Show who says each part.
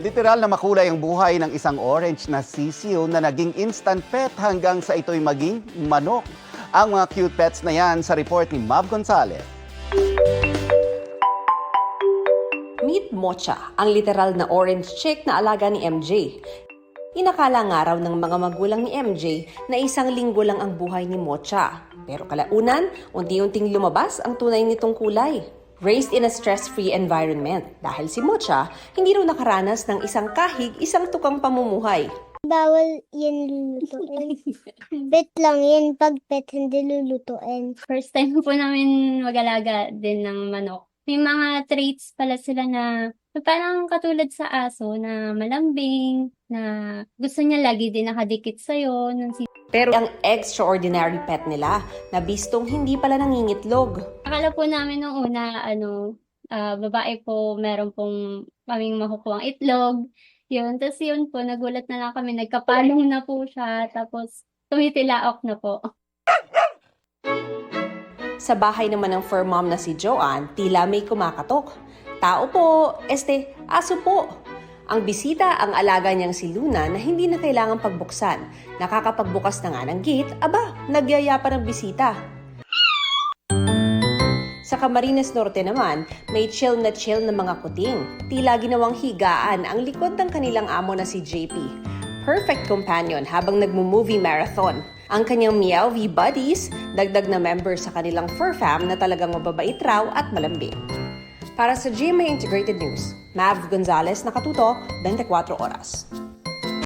Speaker 1: Literal na makulay ang buhay ng isang orange na sisiw na naging instant pet hanggang sa ito'y maging manok. Ang mga cute pets na yan sa report ni Mav Gonzalez.
Speaker 2: Meet Mocha, ang literal na orange chick na alaga ni MJ. Inakala nga raw ng mga magulang ni MJ na isang linggo lang ang buhay ni Mocha. Pero kalaunan, unti-unting lumabas ang tunay nitong kulay. Raised in a stress-free environment dahil si Mocha hindi raw nakaranas ng isang kahig, isang tukang pamumuhay.
Speaker 3: Bawal yan lulutuin. Bet lang yan pag pet, hindi lulutuin.
Speaker 4: First time po namin mag-alaga din ng manok. May mga traits pala sila na parang katulad sa aso na malambing, na gusto niya lagi din nakadikit sa'yo.
Speaker 2: Pero ang extraordinary pet nila na bistong hindi pala nangingitlog.
Speaker 4: Akala po namin nung una, babae po, meron pong kaming makukuhang itlog. Yun, tapos yun po, nagulat na lang kami, nagkapalong na po siya, tapos tumitilaok na po.
Speaker 2: Sa bahay naman ng fur mom na si Joanne, tila may kumakatok. Tao po, aso po. Ang bisita ang alaga niyang si Luna na hindi na kailangang pagbuksan. Nakakapagbukas na nga ng gate, nagyaya pa ng bisita. Sa Camarines Norte naman, may chill na mga kuting. Tila ginawang higaan ang likod ng kanilang amo na si JP. Perfect companion habang nagmo-movie marathon. Ang kanyang Meow V Buddies, dagdag na member sa kanilang fur fam na talagang mababait raw at malambing. Para sa GMA Integrated News, Mav Gonzalez, nakatutok, 24 oras.